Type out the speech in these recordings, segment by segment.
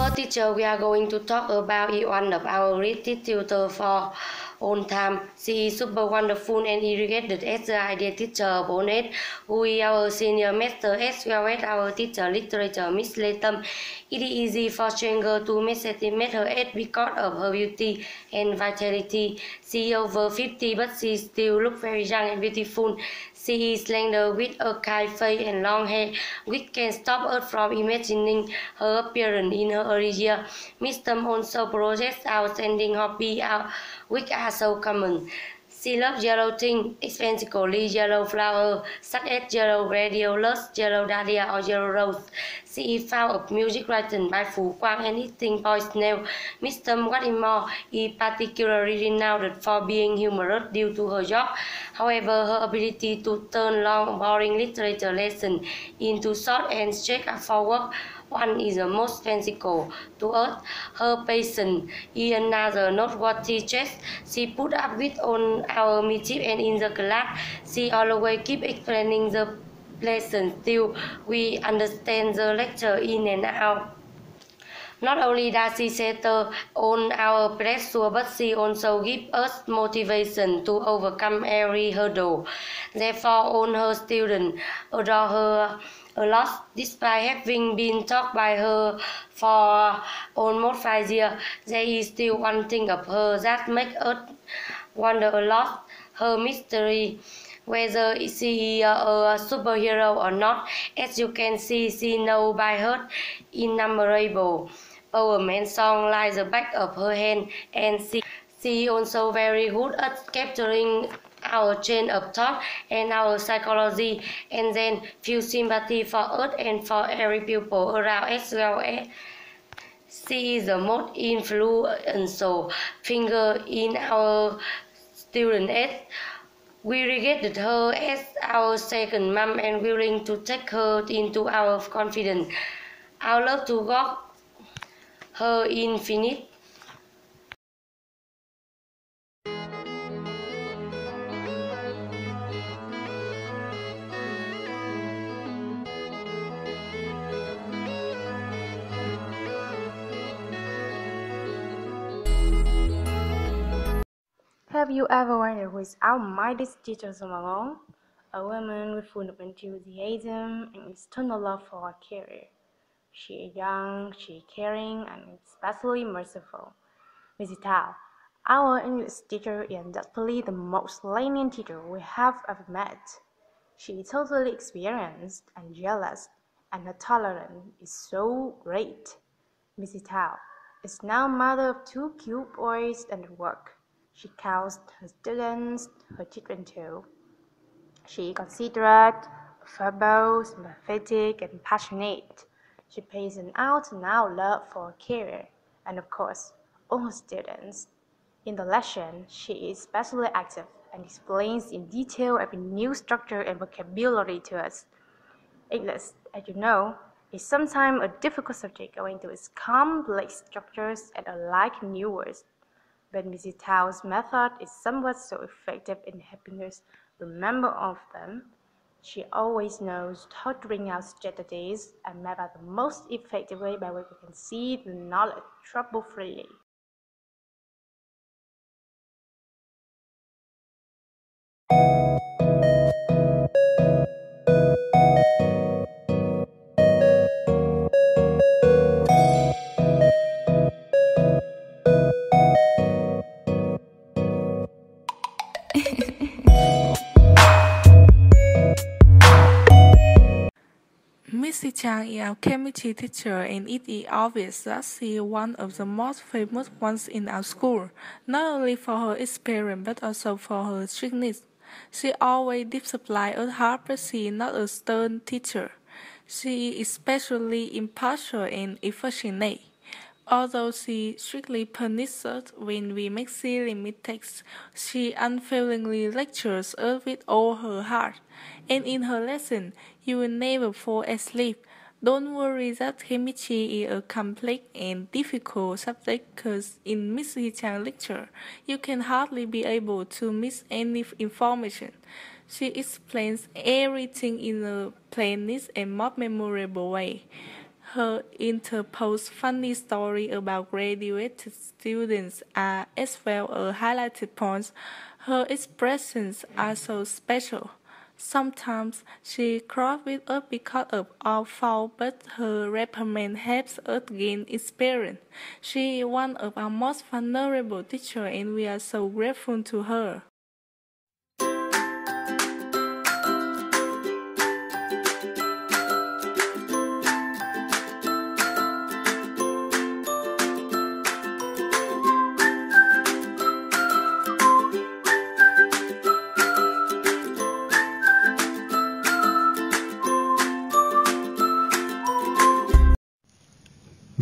For teacher, we are going to talk about one of our great tutor for all time. She is super wonderful and irritated as the idea teacher Bonnet, who is our senior master as well as our teacher literature, Miss Latham. It is easy for stranger to misestimate her age because of her beauty and vitality. She is over 50, but she still looks very young and beautiful. She is slender with a kind face and long hair, which can stop us from imagining her appearance in her early years. Miss Thumb also possesses outstanding hobbies, which are so common. She loves yellow things, especially yellow flowers, such as yellow gladiolus, yellow dahlia, or yellow rose. She is fond of music written by Fu Quang and eating poisonal. Mr. Wattimore is particularly renowned for being humorous due to her job. However, her ability to turn long, boring literature lessons into short and straightforward one is the most fanciful to us. Her patience is another noteworthy trait. She put up with all our mischief, and in the class, she always keeps explaining the lesson till we understand the lecture in and out. Not only does she settle on our pressure, but she also gives us motivation to overcome every hurdle. Therefore, all her students adore her a lot, despite having been taught by her for almost 5 years. There is still one thing of her that makes us wonder a lot: her mystery. Whether she is a superhero or not, as you can see, she knows by heart innumerable poems and songs like the back of her hand, and she also very good at capturing our chain of thought and our psychology, and then feel sympathy for us and for every pupil around as well as she is the most influential figure in our student age. We regarded her as our second mom and willing to take her into our confidence. Our love to God, her infinite. Have you ever wondered who is our mightiest teacher among all? A woman with full of enthusiasm and eternal love for her career. She is young, she is caring, and especially merciful. Mrs. Tao, our English teacher, is undoubtedly the most lenient teacher we have ever met. She is totally experienced and jealous, and her tolerance is so great. Mrs. Tao is now mother of 2 cute boys and at work. She counts her students, her children too. She is considerate, affable, sympathetic, and passionate. She pays an out-and-out love for her career, and of course, all her students. In the lesson, she is especially active and explains in detail every new structure and vocabulary to us. English, as you know, is sometimes a difficult subject owing to its complex structures and alike new words. But Mrs. Tao's method is somewhat so effective in helping us remember all of them. She always knows how to bring out strategies and map out the most effective way by which we can see the knowledge trouble-free. Missy Chang is our chemistry teacher, and it is obvious that she is one of the most famous ones in our school, not only for her experience but also for her strictness. She always disciplines us hard, but she is not a stern teacher. She is especially impartial and affectionate. Although she strictly punishes us when we make silly mistakes, she unfailingly lectures us with all her heart. And in her lesson, you will never fall asleep. Don't worry that chemistry is a complex and difficult subject, because in Miss Chang's lecture, you can hardly be able to miss any information. She explains everything in a plainest and most memorable way. Her interposed funny story about graduated students are as well a highlighted point. Her expressions are so special. Sometimes she crossed with us because of our fault, but her reprimand helps us gain experience. She is one of our most vulnerable teachers, and we are so grateful to her.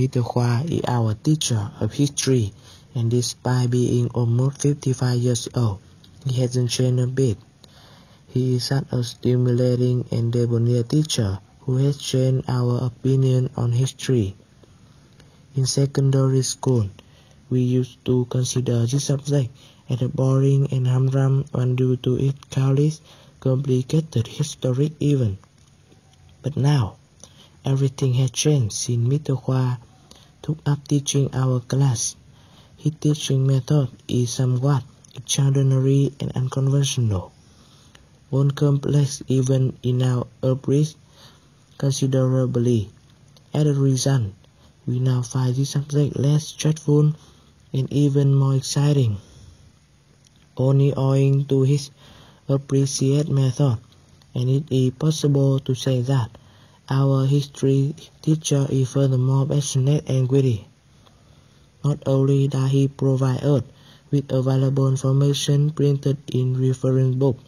Mr. Hua is our teacher of history, and despite being almost 55 years old, he hasn't changed a bit. He is such a stimulating and debonair teacher who has changed our opinion on history. In secondary school, we used to consider this subject as a boring and humdrum one due to its countless complicated historic events. But now, everything has changed since Mr. Hua took up teaching our class. His teaching method is somewhat extraordinary and unconventional. One complex event in our upbringing considerably. As a result, we now find this subject less stressful and even more exciting. Only owing to his appreciated method, and it is possible to say that our history teacher is furthermore passionate and witty. Not only does he provide us with available information printed in reference books,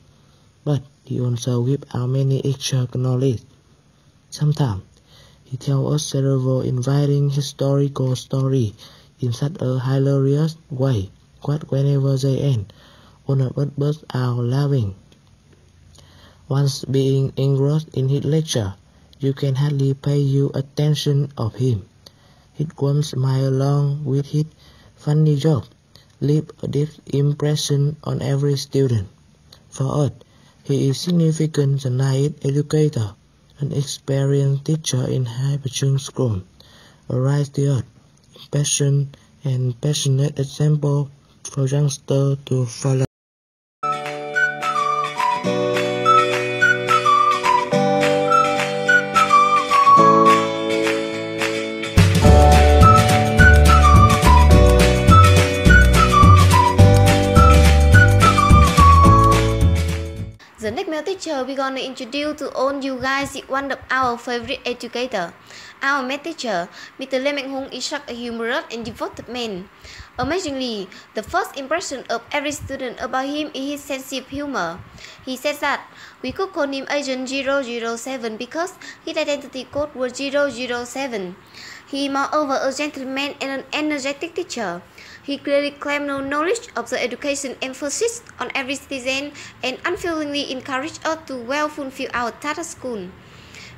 but he also gives out many extra knowledge. Sometimes he tells us several inviting historical stories in such a hilarious way that whenever they end, all of us burst out laughing. Once being engrossed in his lecture, you can hardly pay your attention of him. His warm smile along with his funny joke leave a deep impression on every student. For us, he is significant naive educator, an experienced teacher in high-performing school, a righteous, passionate and passionate example for youngsters to follow. The next male teacher we're gonna introduce to all you guys is one of our favorite educator. Our math teacher, Mr. Lê Mạnh Hùng, is such a humorous and devoted man. Amazingly, the first impression of every student about him is his sense of humor. He says that we could call him Agent 007 because his identity code was 007. He is moreover a gentleman and an energetic teacher. He clearly claimed no knowledge of the education emphasis on every citizen and unfailingly encouraged us to well fulfill our task at school.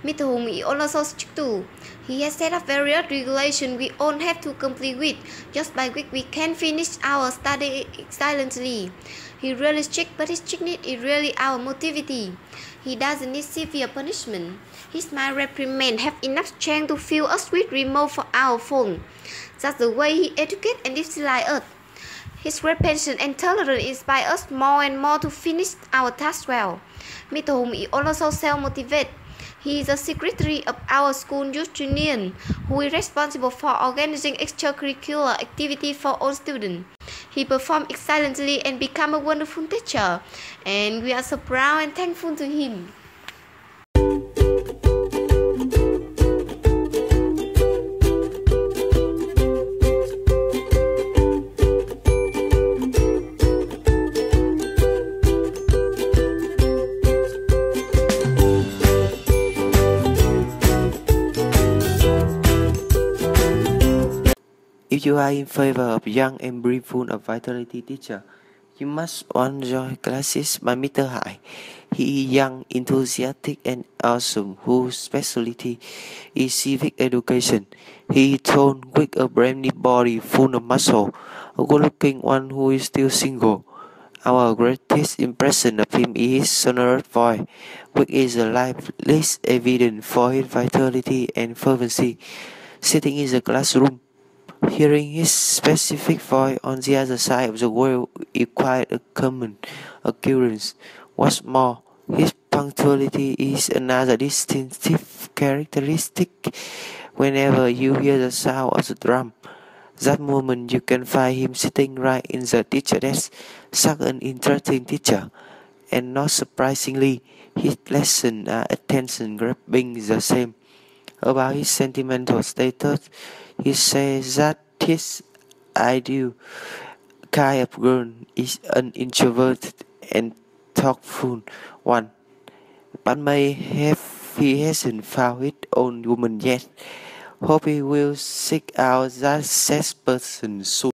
Mr. Hùng is also strict too. He has set up various regulations we all have to comply with, just by which we can finish our study silently. He really strict, but his strictness is really our motivity. He doesn't need severe punishment. His mild reprimand have enough strength to fill us with remorse for our fault. That's the way he educates and disciplines us. His great patience and tolerance inspire us more and more to finish our task well. Mr. Hùng is also self-motivated. He is the secretary of our school youth union, who is responsible for organizing extracurricular activities for all students. He performed excellently and became a wonderful teacher, and we are so proud and thankful to him. If you are in favor of young and brimful of vitality teacher, you must enjoy classes by Mr. Hải. He is young, enthusiastic, and awesome, whose specialty is civic education. He is tall, with a brand new body full of muscle, a good-looking one who is still single. Our greatest impression of him is his sonorous voice, which is the liveliest evidence for his vitality and fervency. Sitting in the classroom, hearing his specific voice on the other side of the world is quite a common occurrence. What's more, his punctuality is another distinctive characteristic. Whenever you hear the sound of the drum, that moment you can find him sitting right in the teacher desk. Such an interesting teacher, and not surprisingly, his lessons are attention-grabbing the same. About his sentimental status, he says that his ideal kind of girl is an introverted and thoughtful one, but he hasn't found his own woman yet. Hope he will seek out that such person soon.